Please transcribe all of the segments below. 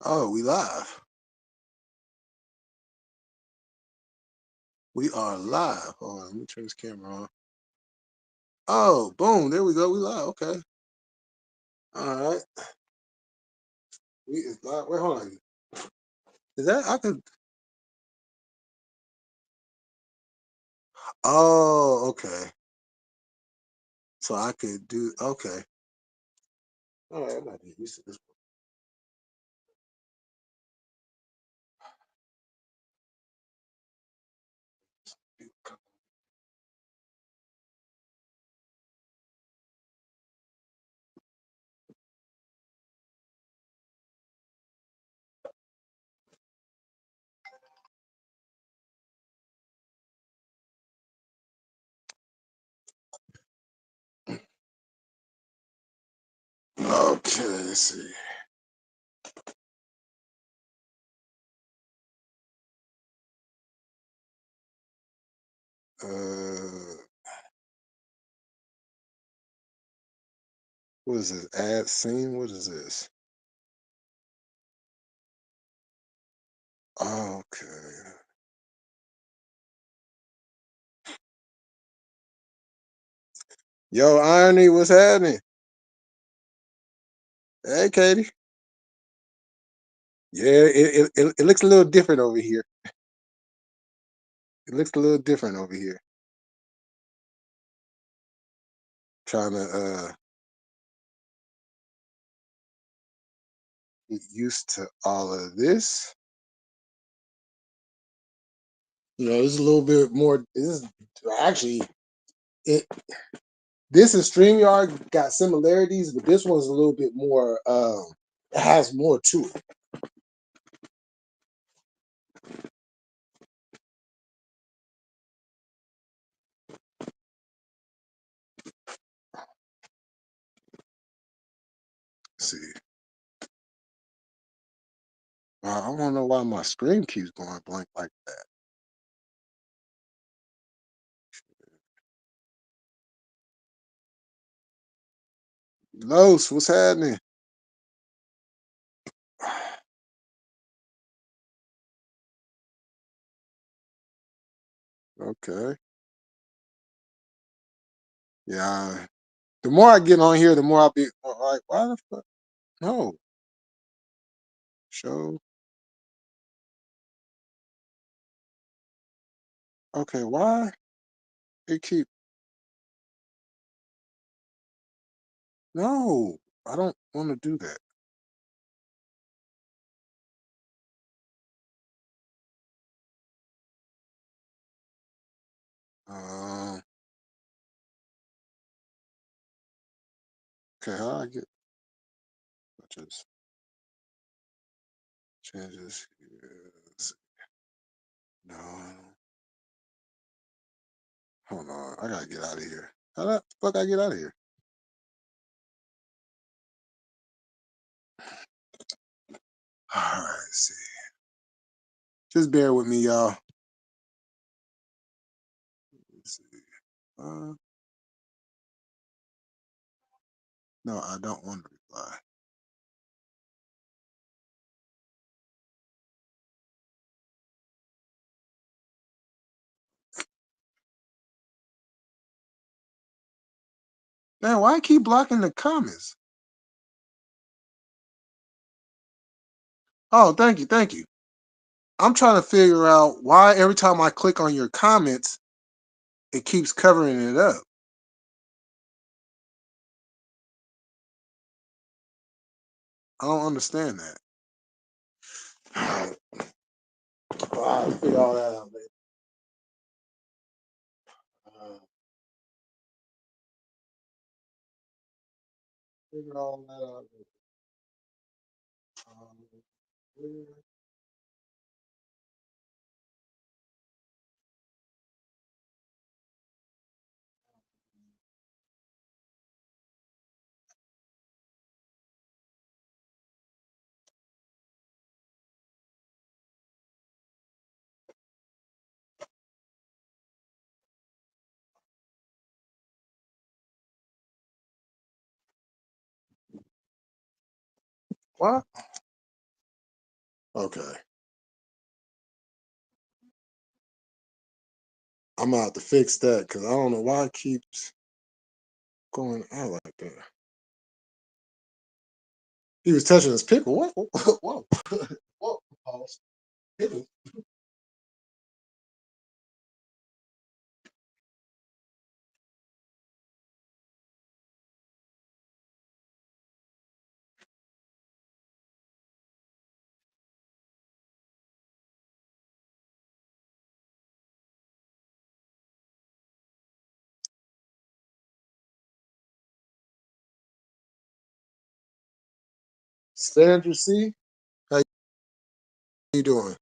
Oh, we live. We are live. Hold on, let me turn this camera on. Oh, boom. There we go. We live. Okay. All right. We is live. Wait, hold on. Is that I could Oh, okay. So I could do okay. All right, I'm not getting used to this one. Okay, let's see. Uh what is this? Add scene? What is this? Okay. Yo, Irony, what's happening? Hey, Katie. Yeah, it looks a little different over here. It looks a little different over here. Trying to get used to all of this. You know, it's a little bit more. This is actually it. This and StreamYard got similarities, but this one's a little bit more. It has more to it. Let's see, I don't know why my screen keeps going blank like that. Los, what's happening? Okay, yeah. The more I get on here, the more I'll be like, why the fuck? No show. Okay, why it keep? No, I don't want to do that. Um, okay, how I get just changes here. No, hold on. I gotta get out of here. How the fuck I get out of here? All right, let's see. Just bear with me, y'all. Let's see. Uh, no, I don't want to reply. Man, why I keep blocking the comments? Oh, thank you, thank you. I'm trying to figure out why every time I click on your comments, it keeps covering it up. I don't understand that. All right. I'll figure all that out later. Uh, figure all that out later. Um, what? Okay. I'm gonna have to fix that because I don't know why it keeps going out like that. He was touching his pickle. What? Whoa. Whoa. Pause. Pickle. Sandra C. How you doing?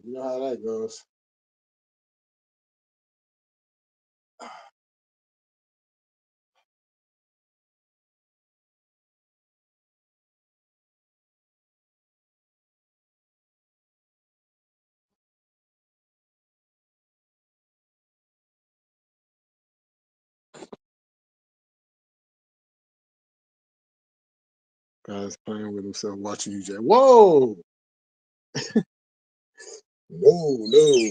You know how that goes. Guys playing with himself, watching you, Jay. Whoa! No, no.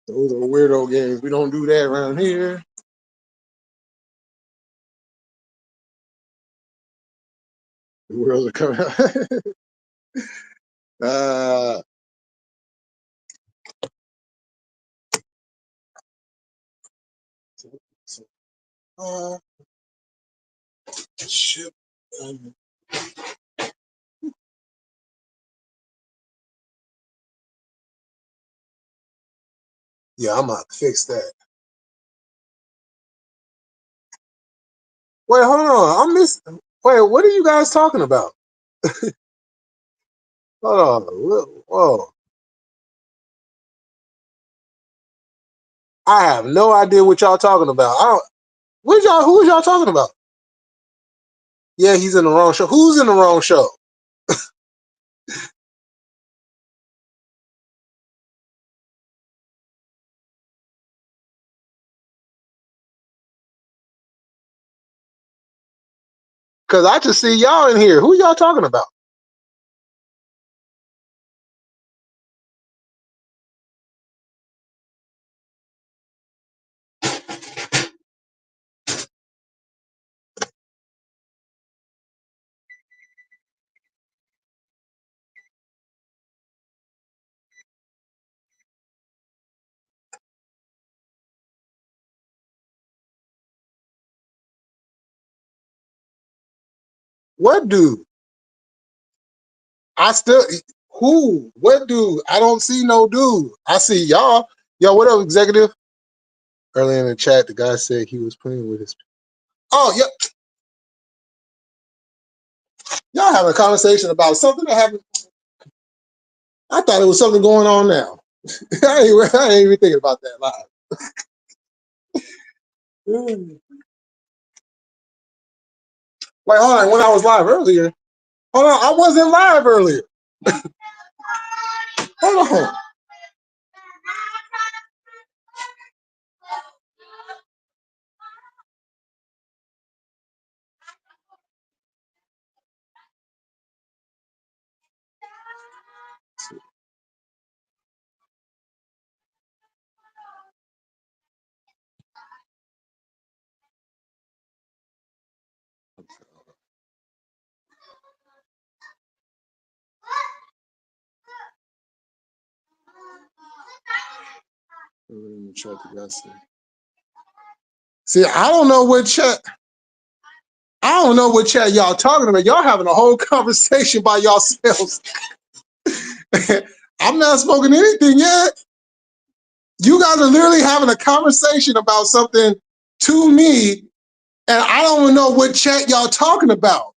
Those are weirdo games. We don't do that around here. The worlds are coming out. uh, uh, shit. Yeah, I'm gonna fix that. Wait, hold on. I'm missing. Wait, what are you guys talking about? Hold on. Whoa. I have no idea what y'all talking about. I don't, what y'all? Who is y'all talking about? Yeah, he's in the wrong show. Who's in the wrong show? Because I just see y'all in here. Who y'all talking about? What dude? I still who? What dude? I don't see no dude. I see y'all. Yo, what up, executive? Earlier in the chat, the guy said he was playing with his. Oh, yeah, y'all having a conversation about something that happened. I thought it was something going on now. I ain't even thinking about that live. Wait, hold on. When I was live earlier, hold on. I wasn't live earlier. Hold on. In the chat, the guy said. See, I don't know what chat. I don't know what chat y'all talking about. Y'all having a whole conversation by yourselves. I'm not smoking anything yet. You guys are literally having a conversation about something to me, and I don't even know what chat y'all talking about.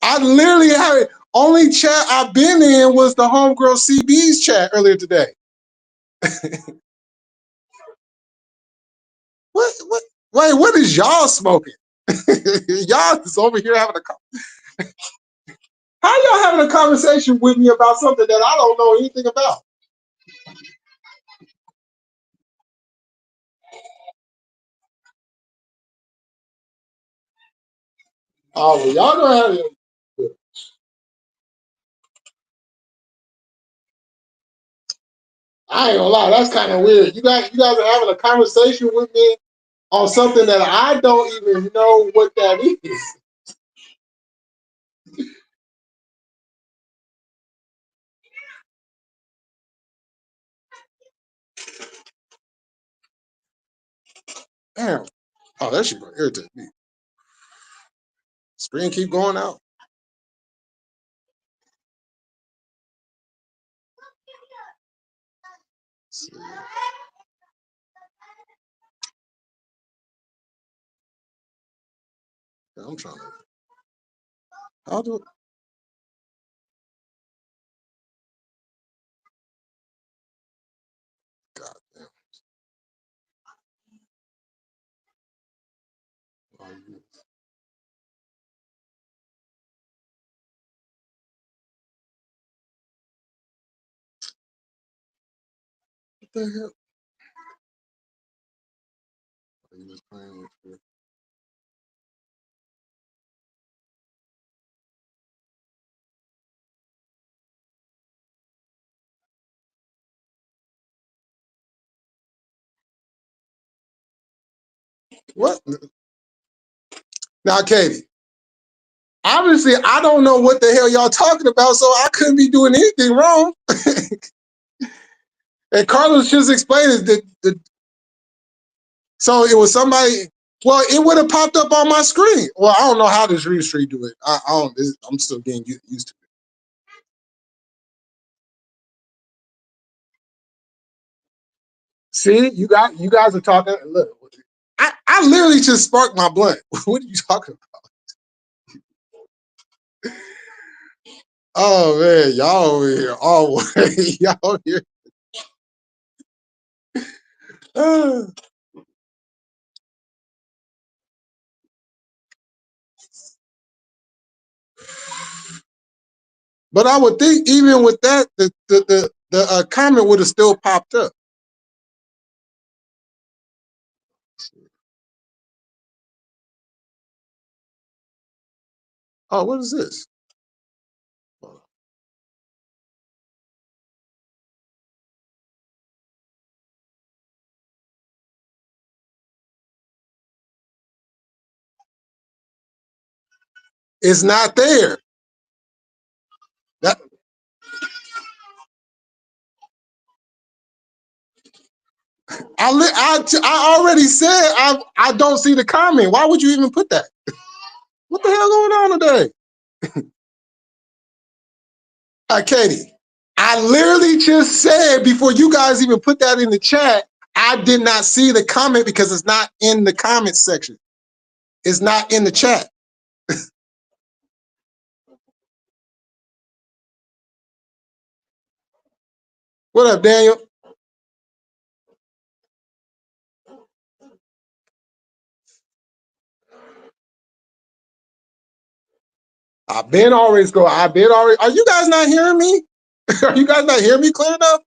I literally have only chat I've been in was the homegirl CB's chat earlier today. What? Wait, what is y'all smoking? Y'all is over here having a how y'all having a conversation with me about something that I don't know anything about? Oh, well, y'all gonna have I ain't gonna lie, that's kind of weird. You guys are having a conversation with me on something that I don't even know what that is. Damn. Oh, that shit gonna irritate me. Screen keep going out. Let's see. I'm trying to. How do? God damn. What the hell? Are you just playing with you? What? Now, Katie. Obviously, I don't know what the hell y'all talking about, so I couldn't be doing anything wrong. And Carlos just explained it. So it was somebody. Well, it would have popped up on my screen. Well, I don't know how this Restream do it. I don't. I'm still getting used to it. See, you guys are talking. Look, I literally just sparked my blunt. What are you talking about? Oh man, y'all over here all y'all over here. But I would think even with that, the comment would have still popped up. Oh, what is this? It's not there. That, I already said I don't see the comment. Why would you even put that? What the hell going on today? Katie, I literally just said before you guys even put that in the chat, I did not see the comment because it's not in the comment section. It's not in the chat. What up, Daniel? I've been already. Are you guys not hearing me? Are you guys not hearing me clear enough?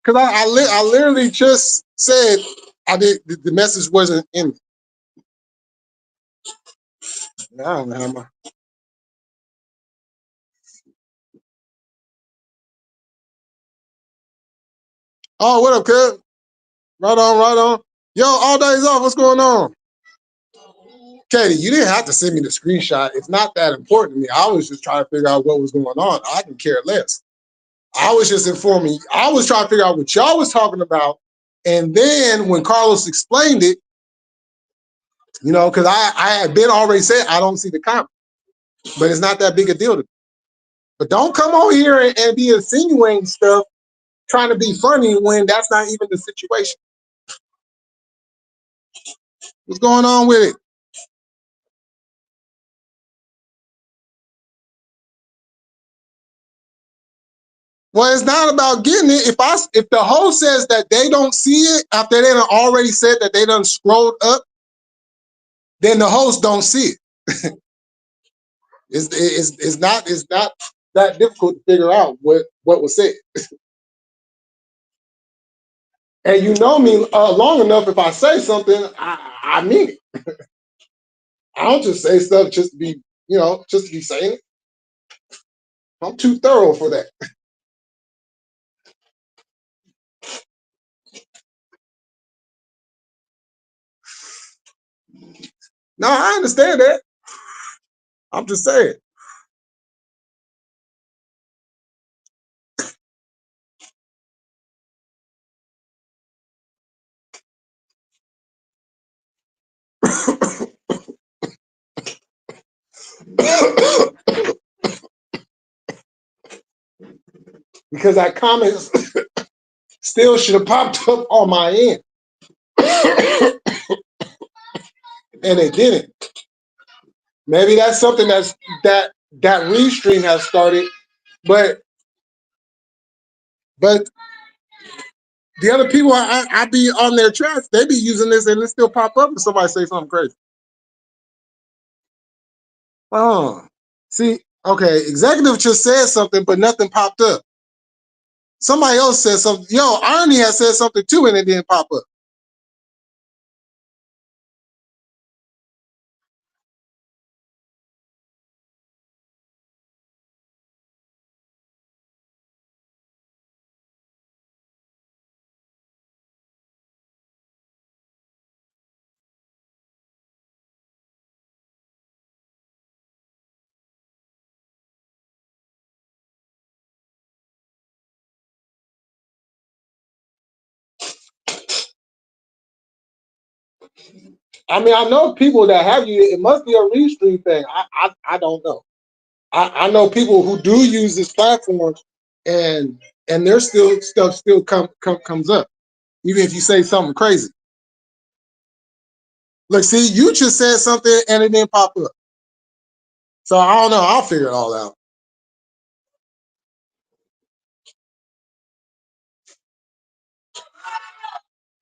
Because I literally just said I did. The message wasn't in. I don't know how my. Oh, what up, cuz? Right on, right on. Yo, all days off. What's going on? Katie, you didn't have to send me the screenshot. It's not that important to me. I was just trying to figure out what was going on. I can care less. I was just informing. I was trying to figure out what y'all was talking about. And then when Carlos explained it, because I had been already said I don't see the comment, but it's not that big a deal to me. But don't come over here and be insinuating stuff, trying to be funny when that's not even the situation. What's going on with it? Well, it's not about getting it. If the host says that they don't see it after they done already said that they done scrolled up, then the host don't see it. It's not that difficult to figure out what was said. And you know me long enough. If I say something, I mean it. I don't just say stuff just to be, just to be saying it. I'm too thorough for that. No, I understand that. I'm just saying. Because that comment still should have popped up on my end. And it didn't. Maybe that's something that Restream has started, but the other people I be on their chats, they be using this and it still pop up if somebody say something crazy. Oh, see, okay, executive just said something, but nothing popped up. Somebody else said something. Yo, Irony has said something too, and it didn't pop up. I mean, I know people that have you. It must be a Restream thing. I don't know. I know people who do use this platform, and their stuff still comes up, even if you say something crazy. Look, see, you just said something and it didn't pop up. So I don't know. I'll figure it all out.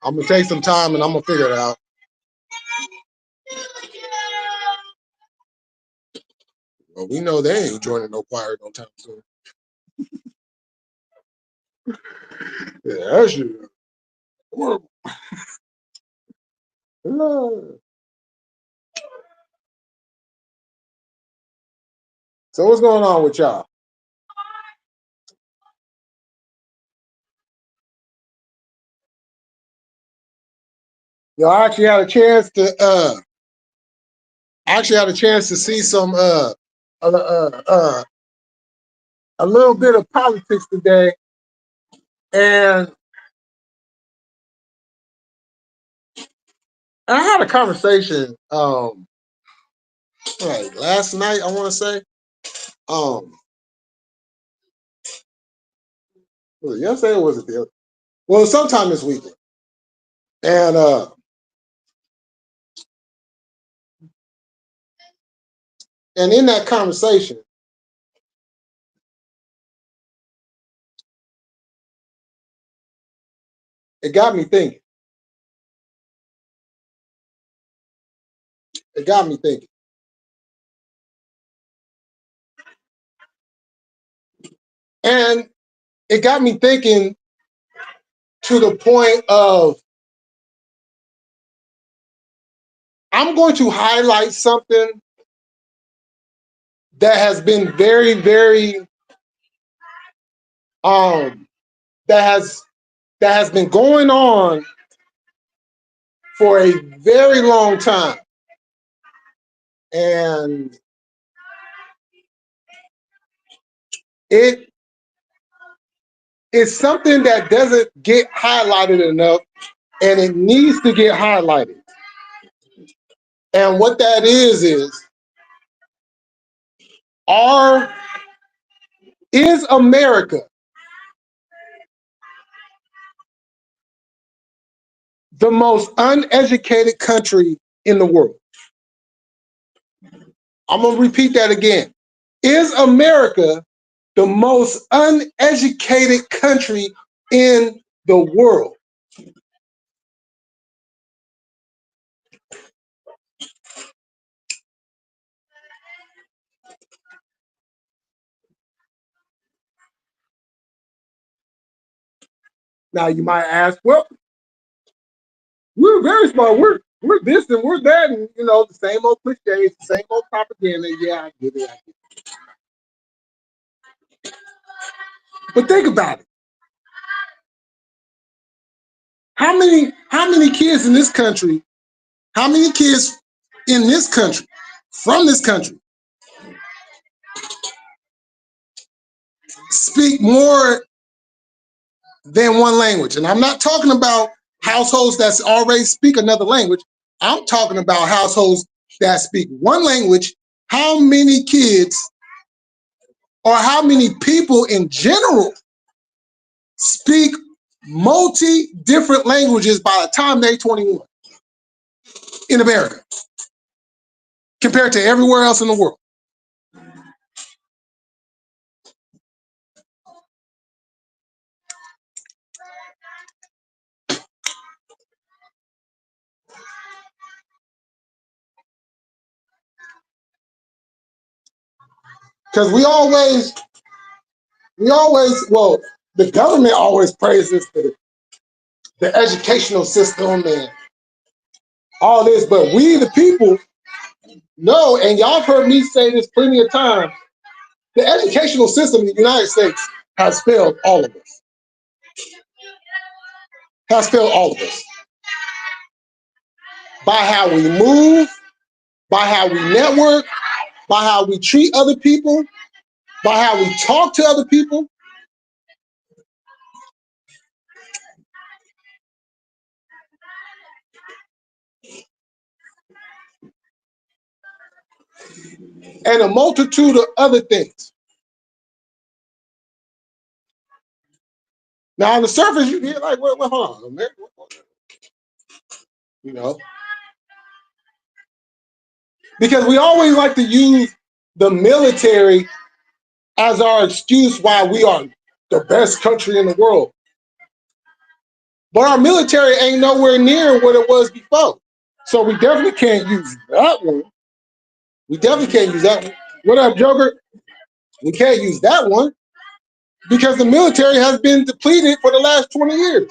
I'm gonna take some time and I'm gonna figure it out. Well, we know they ain't joining no choir no time soon. Yeah, that's you. So what's going on with y'all? Yo, I actually had a chance to see some a little bit of politics today, and I had a conversation like last night, I want to say. Was it yesterday or was it the other? Well, sometime this weekend. And in that conversation, it got me thinking. It got me thinking. And it got me thinking to the point of I'm going to highlight something that has been very, very that has been going on for a very long time. And it is something that doesn't get highlighted enough, and it needs to get highlighted. And what that is is America the most uneducated country in the world? I'm going to repeat that again. Is America the most uneducated country in the world? Now you might ask, well, we're very smart. We're this and we're that, and the same old cliches, the same old propaganda. Yeah, I get it. But think about it. How many kids in this country? How many kids in this country, from this country, speak more than one language? And I'm not talking about households that already speak another language. I'm talking about households that speak one language. How many kids or how many people in general speak different languages by the time they're 21 in America compared to everywhere else in the world? Because well, the government always praises the educational system and all this, but we the people know, and y'all have heard me say this plenty of times, the educational system in the United States has failed all of us. Has failed all of us. By how we move, by how we network, by how we treat other people, by how we talk to other people. And a multitude of other things. Now, on the surface, you get like, well, hold on, man. Because we always like to use the military as our excuse why we are the best country in the world. But our military ain't nowhere near what it was before. So we definitely can't use that one. We definitely can't use that one. What up, Joker? We can't use that one because the military has been depleted for the last 20 years.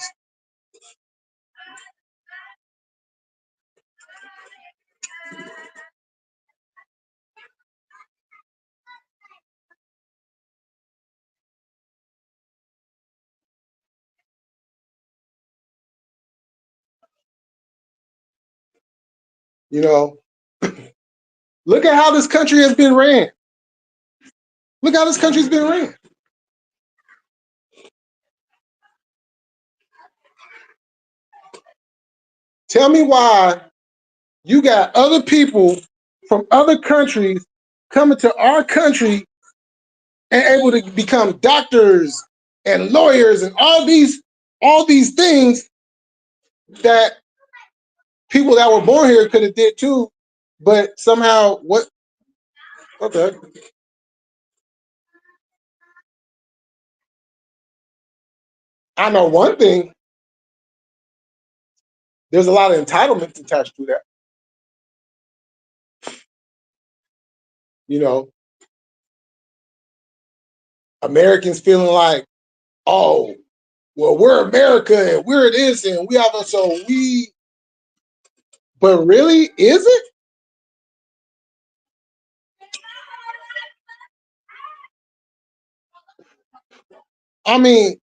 Look at how this country has been ran. Look how this country's been ran. Tell me why you got other people from other countries coming to our country and able to become doctors and lawyers and all these things that people that were born here could have did too, but somehow what? Okay. I know one thing. There's a lot of entitlements attached to that. Americans feeling like, oh, well, we're America and we're this and we have but really, is it? I mean,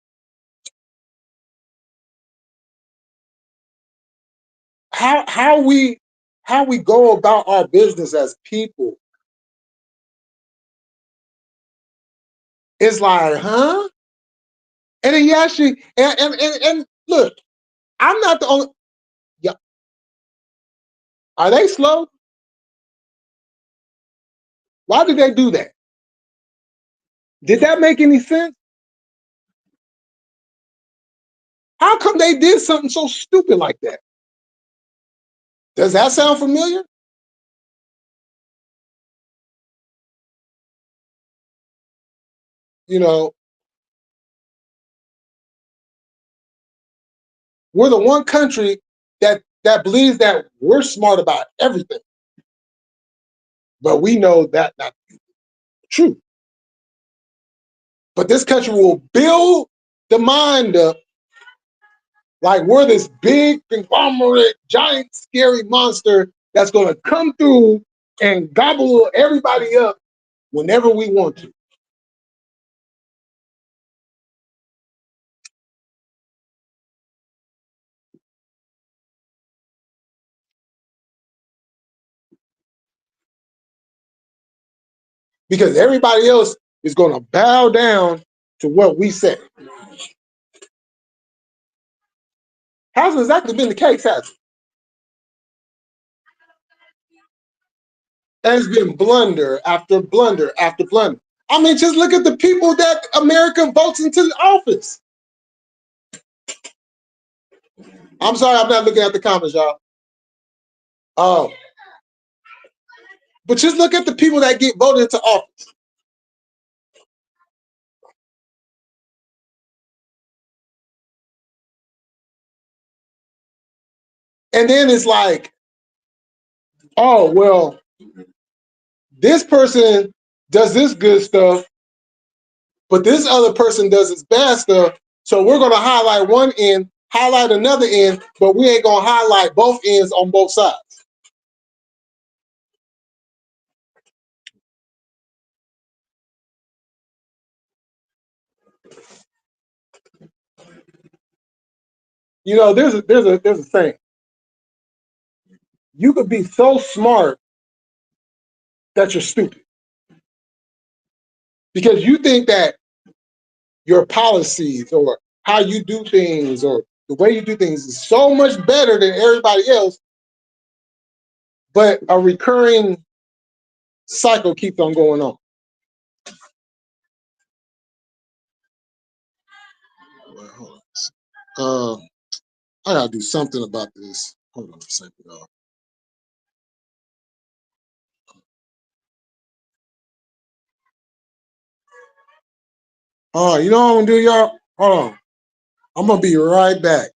how we go about our business as people is like, huh? And then you actually and look, I'm not the only. Yeah, are they slow? Why did they do that? Did that make any sense? How come they did something so stupid like that? Does that sound familiar? We're the one country that believes that we're smart about everything, but we know that not true. But this country will build the mind up Like we're this big conglomerate, giant, scary monster that's going to come through and gobble everybody up whenever we want to. Because everybody else is going to bow down to what we say. Hasn't exactly been the case, has it? And it's been blunder after blunder after blunder. I mean, just look at the people that America votes into the office. I'm sorry, I'm not looking at the comments, y'all. Oh, but just look at the people that get voted into office. And then it's like, oh, well, this person does this good stuff, but this other person does this bad stuff. So we're going to highlight one end, highlight another end, but we ain't going to highlight both ends on both sides. You know, there's a saying. You could be so smart that you're stupid because you think that your policies or how you do things or the way you do things is so much better than everybody else, but a recurring cycle keeps on going on. Well, hold on. I gotta do something about this. Hold on a second, y'all. You know what I'm gonna do, y'all? Hold on. I'm gonna be right back.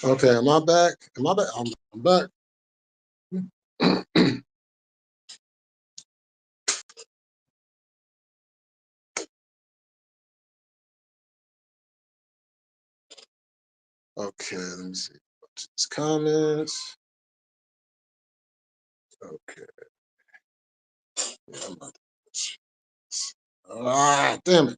Okay, am I back? Am I back? I'm back. Okay, let me see. Comments. Okay. Yeah, I'm about to... Ah, damn it.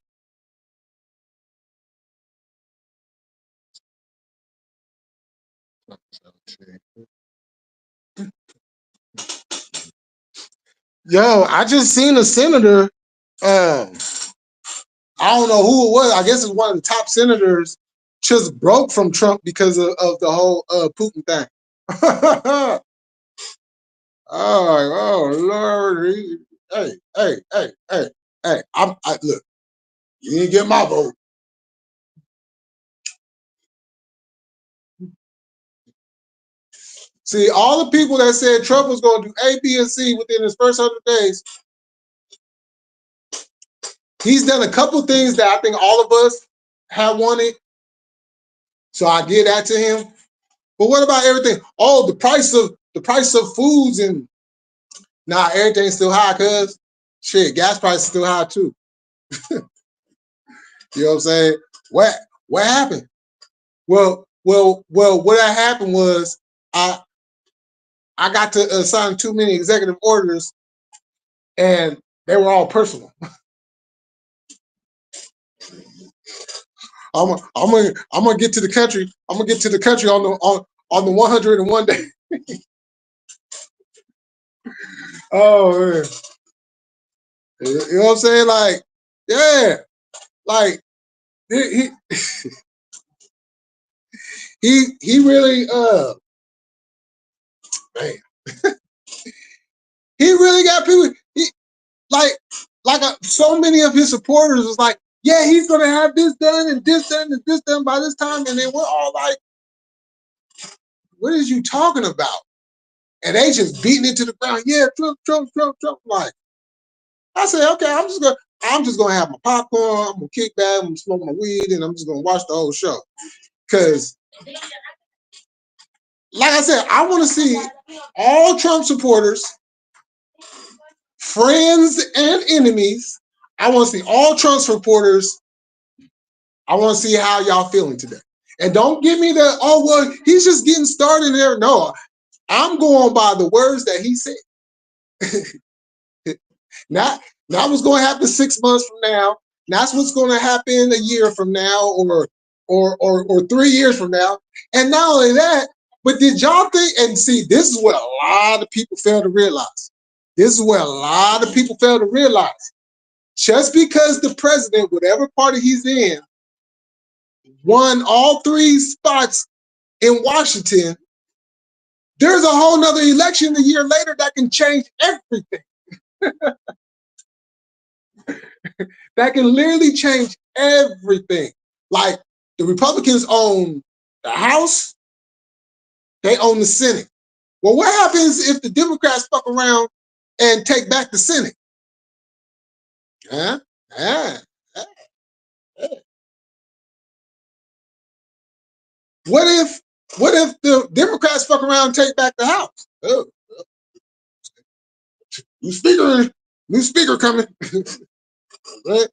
Yo, I just seen a senator. I don't know who it was. I guess it's one of the top senators. Just broke from Trump because of the whole Putin thing. Oh Lord. Hey. I look, you didn't get my vote. See, all the people that said Trump was going to do A, B, and C within his first 100 days, he's done a couple things that I think all of us have wanted. So I give that to him. But what about everything? Oh, the price of foods and everything's still high, cuz shit, gas prices still high too. You know what I'm saying? What happened? Well, what happened was I got to sign too many executive orders, and they were all personal. I'm gonna get to the country. I'm gonna get to the country on the 101 day. Oh man, you know what I'm saying? Like, yeah, like he he really man, he really got people. He, like so many of his supporters was like, yeah, he's gonna have this done and this done and this done by this time, and then we're all like, what is you talking about? And they just beating it to the ground. Yeah, Trump. Like, I said, okay, I'm just gonna have my popcorn. I'm gonna kick back. I'm gonna smoke my weed, and I'm just gonna watch the whole show. Cause, like I said, I want to see all Trump supporters, friends and enemies. I want to see all Trump supporters. I want to see how y'all feeling today. And don't give me the, oh, well, he's just getting started there. No, I'm going by the words that he said. Not what's going to happen 6 months from now. Not what's going to happen a year from now or 3 years from now. And not only that, but did y'all think, and see, this is what a lot of people fail to realize. This is what a lot of people fail to realize. Just because the president, whatever party he's in, won all 3 spots in Washington, there's a whole nother election a year later that can change everything. That can literally change everything. Like, the Republicans own the House, they own the Senate. Well, what happens if the Democrats fuck around and take back the Senate? Huh? Ah, ah, ah. What if the Democrats fuck around and take back the House? Oh, new speaker coming. Right?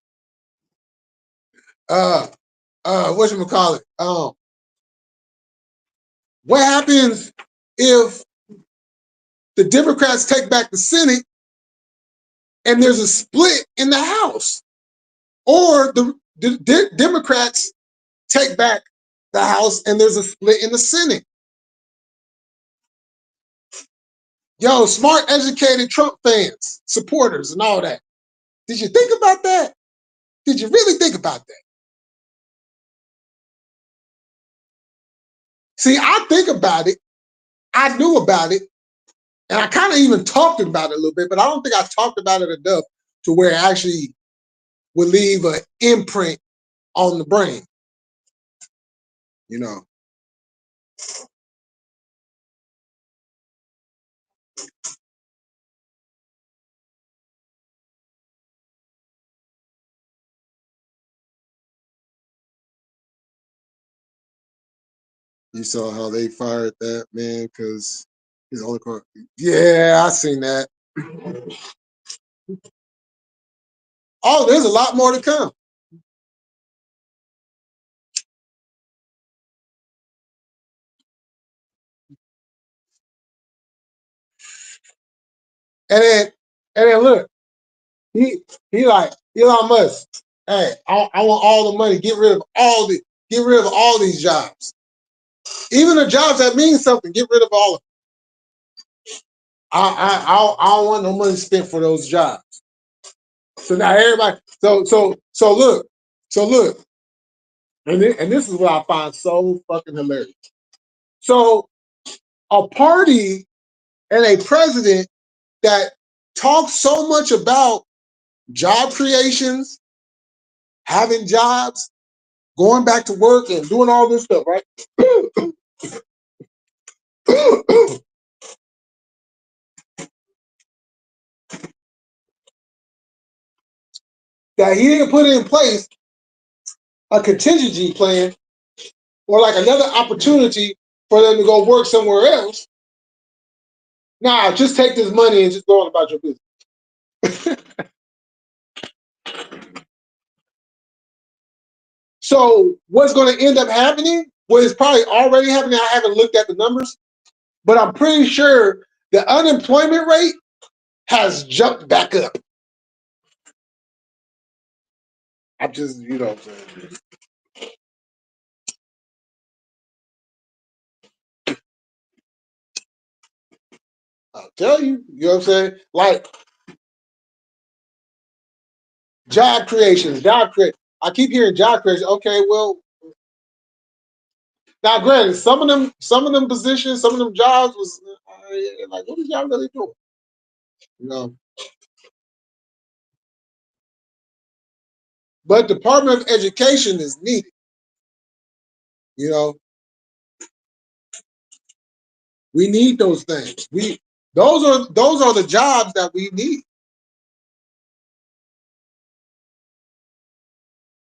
Whatchamacallit? What happens if the Democrats take back the Senate and there's a split in the House? Or the Democrats take back the House and there's a split in the Senate? Yo, smart, educated Trump fans, supporters, and all that. Did you think about that? Did you really think about that? See, I think about it. I knew about it. And I kind of even talked about it a little bit, but I don't think I talked about it enough to where it actually would leave an imprint on the brain, you know. You saw how they fired that man because his only car. Yeah, I seen that. Oh, there's a lot more to come. And then look, he like Elon Musk. Hey, I want all the money. Get rid of all these jobs. Even the jobs that mean something, get rid of all of them. I don't want no money spent for those jobs. So now everybody, so look, and this is what I find so fucking hilarious. So a party and a president that talks so much about job creations, having jobs, going back to work and doing all this stuff, right? That he didn't put in place a contingency plan or like another opportunity for them to go work somewhere else. Nah, just take this money and just go on about your business. So what's going to end up happening? Well, it's probably already happening. I haven't looked at the numbers, but I'm pretty sure the unemployment rate has jumped back up. I'm just, you know what I'm saying? I'll tell you, you know what I'm saying? Like job creation. I keep hearing job creation. Okay, well, now granted, some of them positions, some of them jobs was like, what is y'all really doing? You know. But Department of Education is needed. You know, we need those things. Those are the jobs that we need.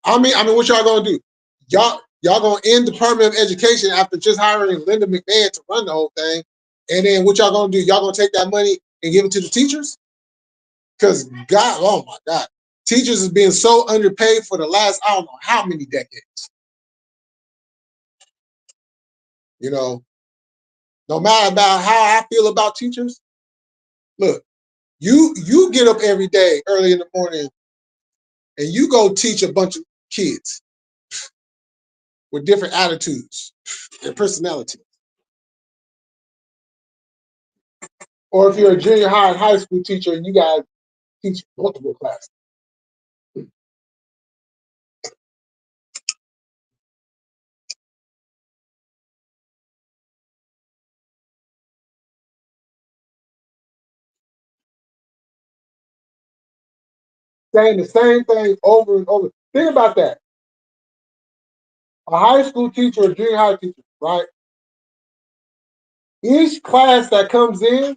I mean, what y'all gonna do? Y'all gonna end Department of Education after just hiring Linda McMahon to run the whole thing, and then what y'all gonna do? Y'all gonna take that money and give it to the teachers? Because God, oh my God, teachers is being so underpaid for the last I don't know how many decades. You know, no matter about how I feel about teachers, look, you get up every day early in the morning and you go teach a bunch of kids with different attitudes and personalities. Or if you're a junior high and high school teacher and you guys teach multiple classes. Saying the same thing over and over. Think about that. A high school teacher or junior high teacher, right? Each class that comes in,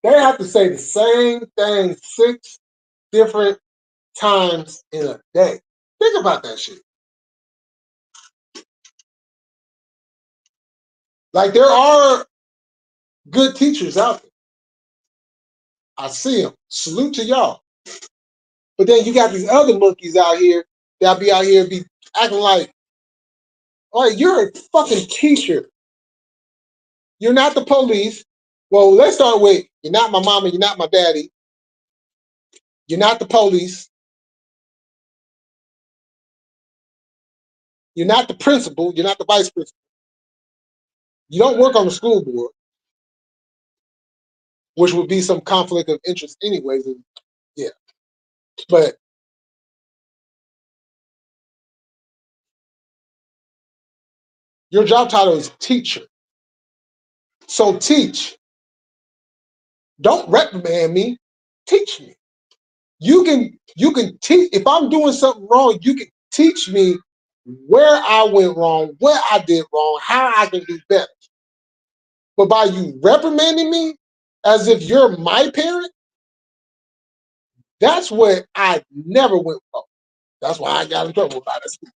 they have to say the same thing 6 different times in a day. Think about that shit. Like there are good teachers out there. I see them. Salute to y'all. But then you got these other monkeys out here that be out here be acting like you're a fucking teacher. You're not the police. Well, let's start with you're not my mama, you're not my daddy. You're not the police. You're not the principal. You're not the vice principal. You don't work on the school board, which would be some conflict of interest anyways. And yeah. But your job title is teacher. So teach. Don't reprimand me. Teach me. You can teach if I'm doing something wrong, you can teach me where I went wrong, what I did wrong, how I can do better. But by you reprimanding me as if you're my parent, that's what I never went for. That's why I got in trouble by that school.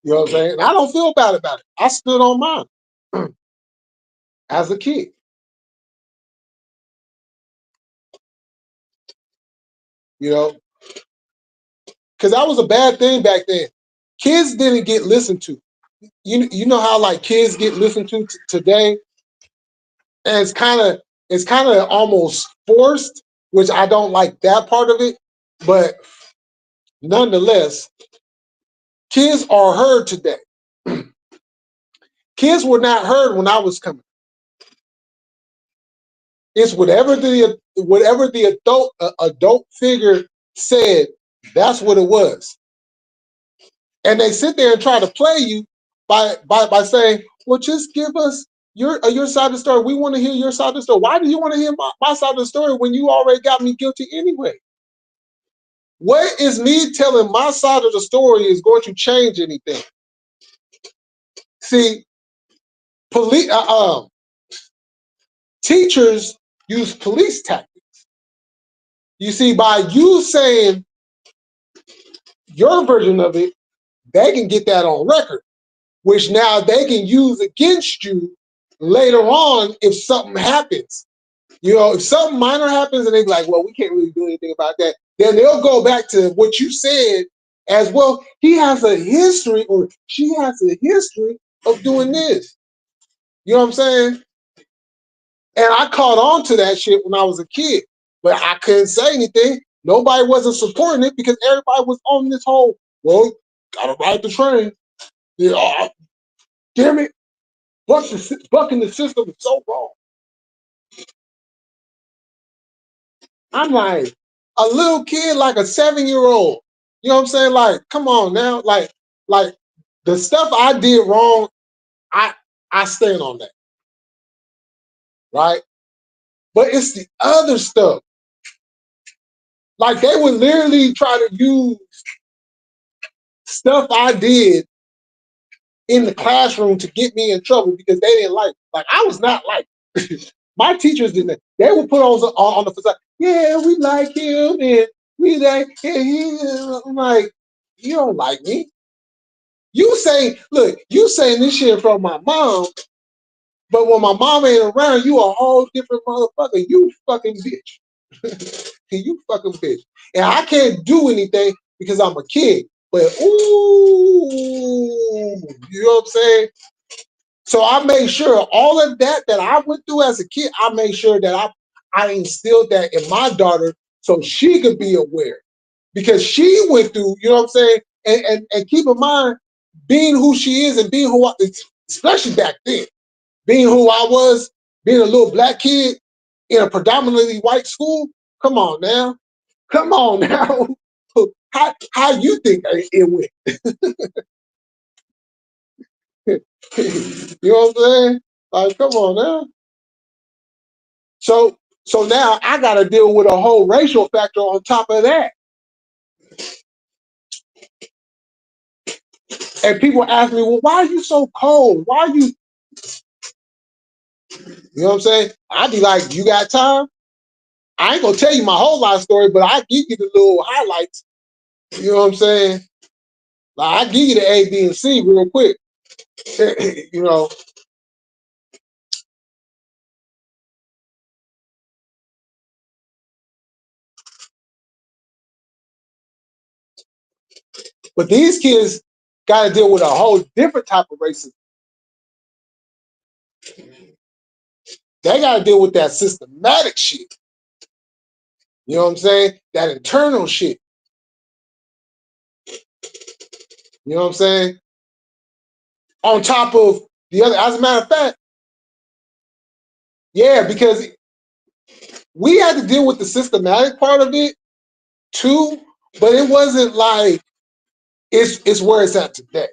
You know what I'm saying? And I don't feel bad about it. I stood on mine as a kid. You know, because that was a bad thing back then. Kids didn't get listened to. You know how like kids get listened to today, and it's kind of almost forced, which I don't like that part of it. But nonetheless, kids are heard today. Kids were not heard when I was coming. It's whatever the adult figure said. That's what it was. And they sit there and try to play you by saying, "Well, just give us your side of the story. We want to hear your side of the story. Why do you want to hear my side of the story when you already got me guilty anyway? What is me telling my side of the story is going to change anything?" See, police teachers use police tactics. You see, by you saying your version of it, they can get that on record, which now they can use against you later on if something happens. You know, if something minor happens and they be like, well, we can't really do anything about that, then they'll go back to what you said as well. He has a history or she has a history of doing this. You know what I'm saying? And I caught on to that shit when I was a kid, but I couldn't say anything. Nobody wasn't supporting it because everybody was on this whole, well, gotta ride the train. Yeah, damn it, bucking the system is so wrong. I'm like a little kid, like a 7-year-old. You know what I'm saying? Like, come on now. Like the stuff I did wrong, I I stand on that, right? But it's the other stuff. Like they would literally try to use stuff I did in the classroom to get me in trouble because they didn't like I was not like my teachers didn't. They would put on the facade. Yeah, we like him and we like I'm like, you don't like me. You say, look, you saying this shit from my mom, but when my mom ain't around, you a whole different motherfucker. You fucking bitch. You fucking bitch. And I can't do anything because I'm a kid. But ooh, you know what I'm saying? So I made sure all of that I went through as a kid, I made sure that I instilled that in my daughter so she could be aware. Because she went through, you know what I'm saying? And keep in mind, being who she is and being who I, especially back then, being who I was, being a little black kid in a predominantly white school, come on now. Come on now. How you think it went? You know what I'm saying? Like, come on now. So now I got to deal with a whole racial factor on top of that. And people ask me, well, why are you so cold? Why are you, you know what I'm saying? I'd be like, you got time? I ain't gonna tell you my whole life story, but I give you the little highlights. You know what I'm saying? Like, I give you the A, B, and C real quick. You know. But these kids got to deal with a whole different type of racism. They got to deal with that systematic shit. You know what I'm saying? That internal shit. You know what I'm saying? On top of the other, as a matter of fact, yeah, because we had to deal with the systematic part of it too, but it wasn't like it's where it's at today.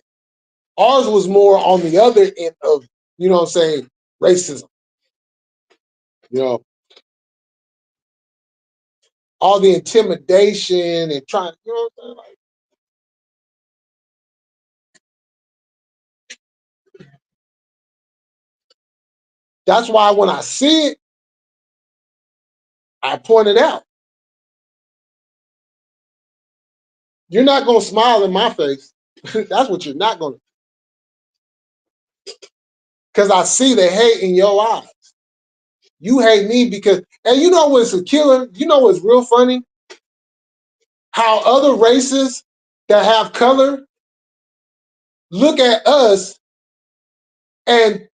Ours was more on the other end of, you know what I'm saying, racism. You know, all the intimidation and trying, you know what I'm saying? Like, that's why when I see it, I point it out. You're not gonna smile in my face. That's what you're not gonna. Because I see the hate in your eyes. You hate me because, and you know what's a killer? You know what's real funny? How other races that have color look at us and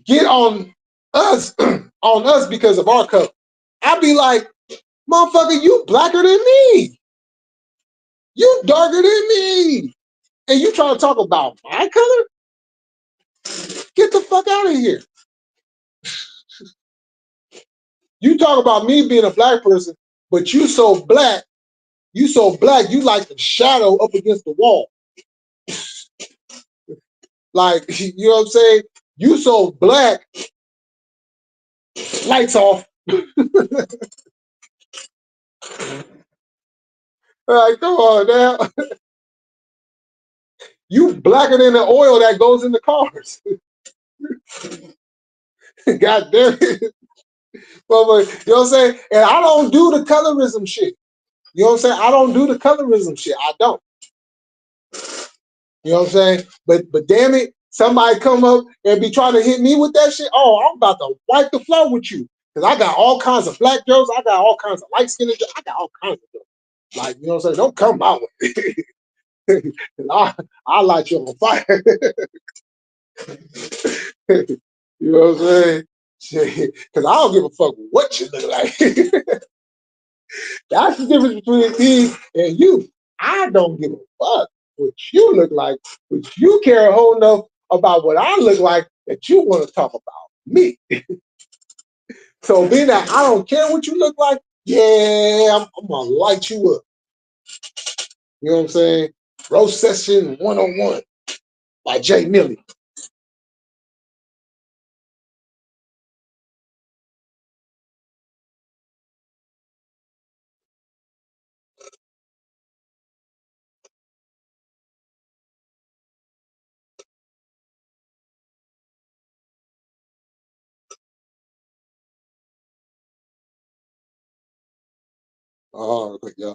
get on us on us because of our color. I'd be like, motherfucker, you blacker than me. You darker than me. And you trying to talk about my color? Get the fuck out of here. You talk about me being a black person, but you so black, you like the shadow up against the wall. Like, you know what I'm saying? You so black, lights off. Like, come on now. You blacker than the oil that goes in the cars. God damn it. Well, you know what I'm saying? And I don't do the colorism shit. You know what I'm saying? I don't do the colorism shit. I don't. You know what I'm saying? But damn it, somebody come up and be trying to hit me with that shit. Oh, I'm about to wipe the floor with you. Because I got all kinds of black jokes. I got all kinds of light skinned jokes. I got all kinds of jokes. Like, you know what I'm saying? Don't come my way. I'll light you on fire. You know what I'm saying? Because I don't give a fuck what you look like. That's the difference between me and you. I don't give a fuck what you look like, but you care a whole enough about what I look like that you want to talk about me. So being that I don't care what you look like, yeah, I'm gonna light you up. You know what I'm saying? Roast Session 101 by Jay Millie. Oh, yeah.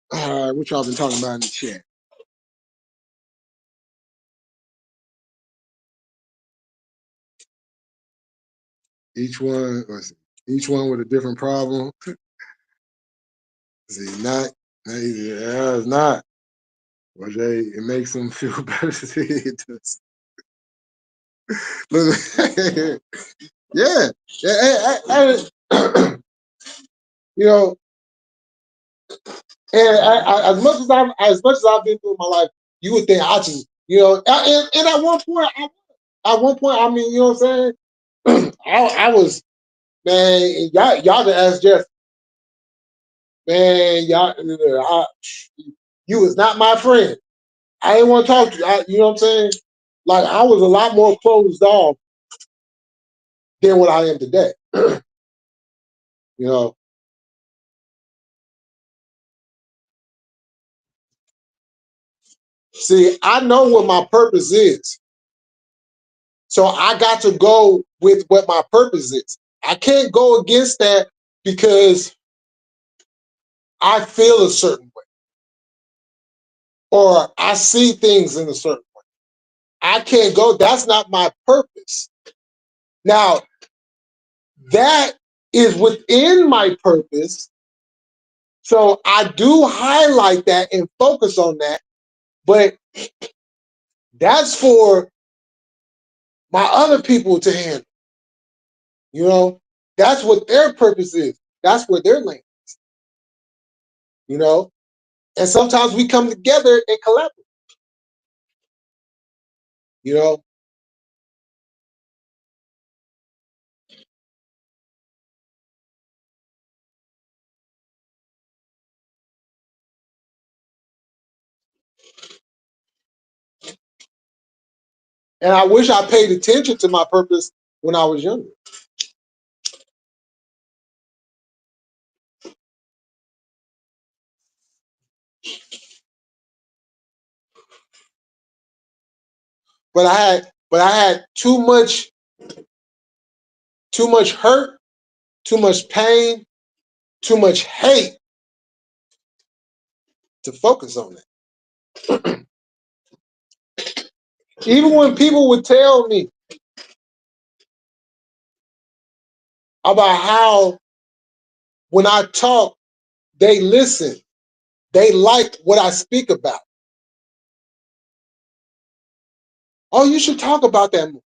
All right, what y'all been talking about in the chat? Each one, each one with a different problem. See, not, yeah, it's not. Well, Jay, it makes them feel better. It does. Look, yeah, you know, and as much as I've been through my life, you would think I just, you know, and at one point, I mean, you know what I'm saying? I was, man, y'all can ask Jeff, man, you was not my friend. I didn't want to talk to you. You know what I'm saying? Like, I was a lot more closed off than what I am today. You know, see, I know what my purpose is. So I got to go with what my purpose is. I can't go against that because I feel a certain way or I see things in a certain way. I can't go. That's not my purpose. Now, that is within my purpose. So I do highlight that and focus on that, but that's for my other people to handle. You know, that's what their purpose is. That's where their lane is. You know, and sometimes we come together and collaborate. You know, and I wish I paid attention to my purpose when I was younger. But I had too much hurt, too much pain, too much hate to focus on that. Even when people would tell me about how when I talk, they listen, they like what I speak about. Oh, you should talk about that more.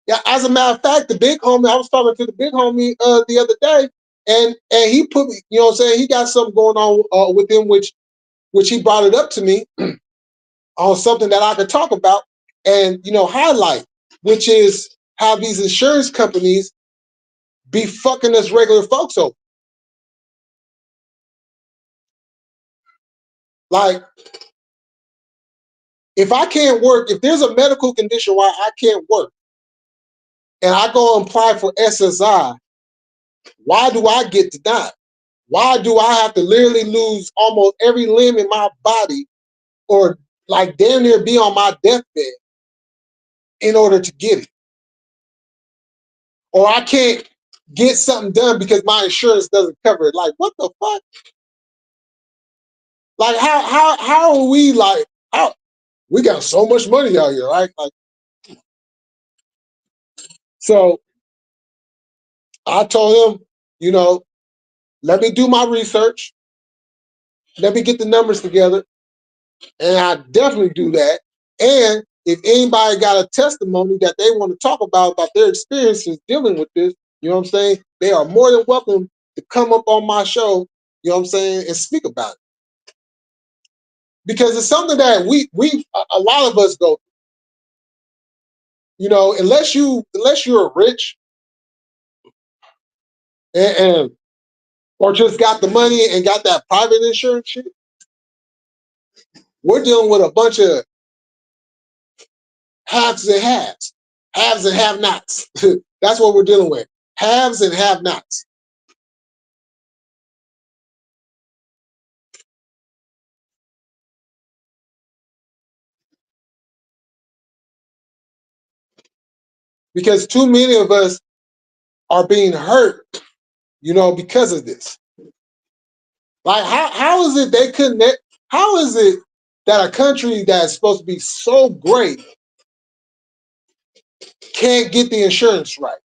Yeah, as a matter of fact, the big homie, I was talking to the big homie the other day, and he put me, you know what I'm saying? He got something going on with him, which he brought it up to me on something that I could talk about and, you know, highlight, which is how these insurance companies be fucking us regular folks over. Like, if I can't work, if there's a medical condition why I can't work, and I go and apply for SSI, why do I get denied? Why do I have to literally lose almost every limb in my body or like damn near be on my deathbed in order to get it? Or I can't get something done because my insurance doesn't cover it. Like, what the fuck? Like, how are we like, how we got so much money out here, right? Like, so I told him, you know, let me do my research, let me get the numbers together, and I definitely do that. And if anybody got a testimony that they want to talk about their experiences dealing with this, you know what I'm saying? They are more than welcome to come up on my show, you know what I'm saying, and speak about it. Because it's something that a lot of us go, you know, unless you're rich and or just got the money and got that private insurance shit, we're dealing with a bunch of haves and haves and have-nots. That's what we're dealing with. Haves and have-nots. Because too many of us are being hurt, you know, because of this. Like, how is it they couldn't? How is it that a country that's supposed to be so great can't get the insurance right?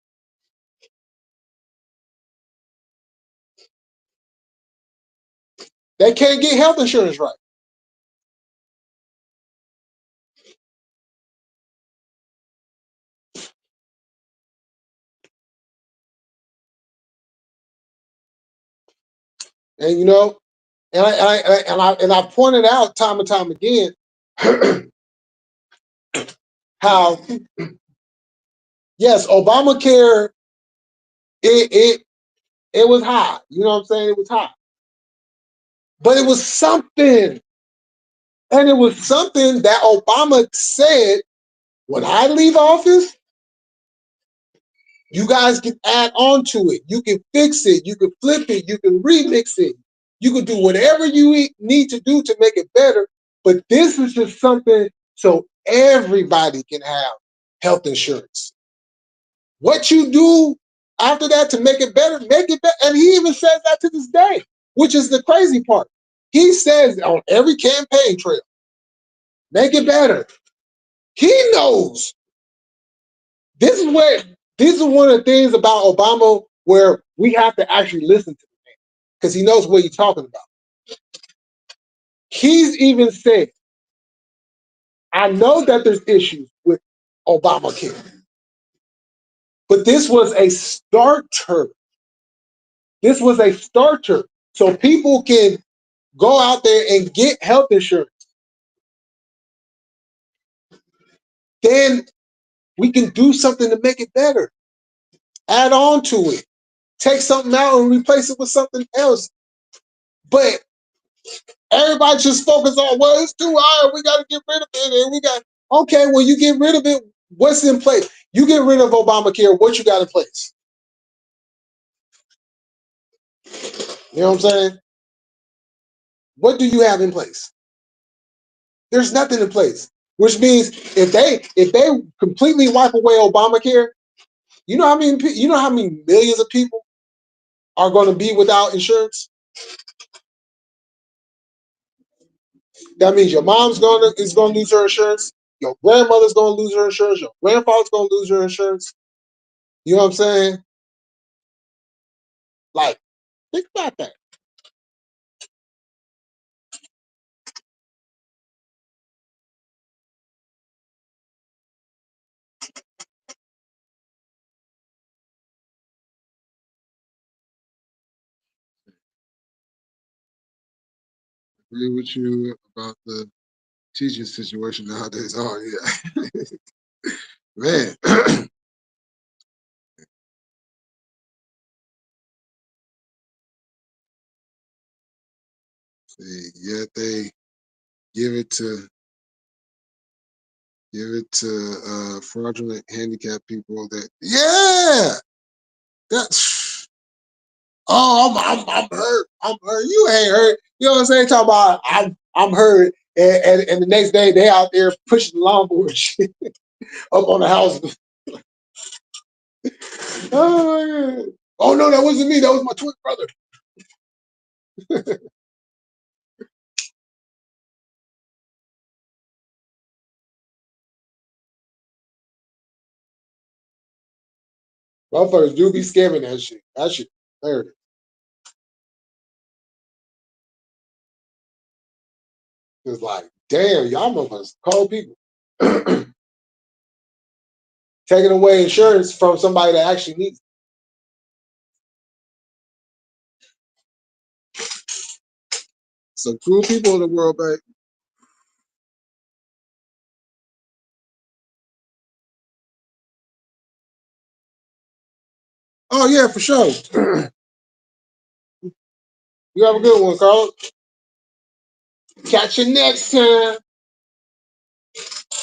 They can't get health insurance right. And you know, and I pointed out time and time again how yes, Obamacare it it it was high. You know what I'm saying? It was high, but it was something, and it was something that Obama said when I leave office. You guys can add on to it. You can fix it. You can flip it. You can remix it. You can do whatever you need to do to make it better. But this is just something so everybody can have health insurance. What you do after that to make it better, make it better. And he even says that to this day, which is the crazy part. He says on every campaign trail, make it better. He knows. This is where this is one of the things about Obama where we have to actually listen to him because he knows what he's talking about. He's even said, I know that there's issues with Obamacare, but this was a starter. This was a starter. So people can go out there and get health insurance. Then we can do something to make it better. Add on to it. Take something out and replace it with something else. But everybody just focus on, well, it's too high. We got to get rid of it. And we got, okay, well, you get rid of it. What's in place? You get rid of Obamacare. What you got in place? You know what I'm saying? What do you have in place? There's nothing in place. Which means if they completely wipe away Obamacare, you know how many millions of people are going to be without insurance? That means your mom's is gonna lose her insurance. Your grandmother's gonna lose her insurance. Your grandfather's gonna lose her insurance. You know what I'm saying? Like, think about that. Agree with you about the teaching situation nowadays. Oh yeah, man. See, yet they give it to fraudulent handicapped people. That that's I'm hurt. I'm hurt. You ain't hurt. You know what I'm saying? Talking about I'm hurt, and the next day they out there pushing the lawnmower shit up on the house. Oh my God. Oh no, that wasn't me. That was my twin brother. Motherfuckers do be scamming that shit. That shit hilarious. It's like, damn, y'all motherfuckers cold people. Taking away insurance from somebody that actually needs it. Some cool people in the world, babe. Oh yeah, for sure. You have a good one, Carl. Catch you next time.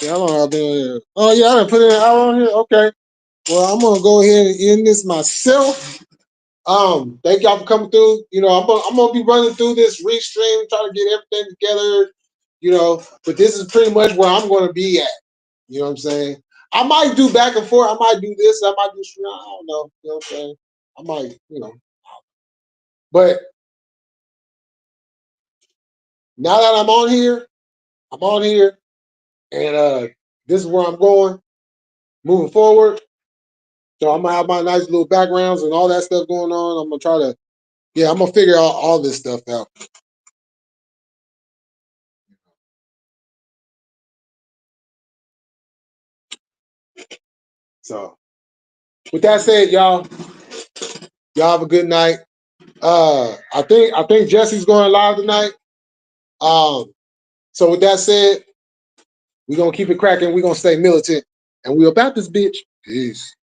Yeah, how long I been here? Oh yeah, I done put in an hour on here. Okay. Well, I'm gonna go ahead and end this myself. Thank y'all for coming through. You know, I'm gonna be running through this Restream, trying to get everything together. You know, but this is pretty much where I'm gonna be at. You know what I'm saying? I might do back and forth. I might do this. I might do. I don't know. You know what I'm saying? I might, But now that I'm on here, and this is where I'm going, moving forward. So I'm gonna have my nice little backgrounds and all that stuff going on. I'm gonna try to, I'm gonna figure all this stuff out. So with that said, y'all have a good night. I think Jesse's going live tonight. So with that said, we're gonna keep it cracking. We're gonna stay militant, and we about this bitch. Peace.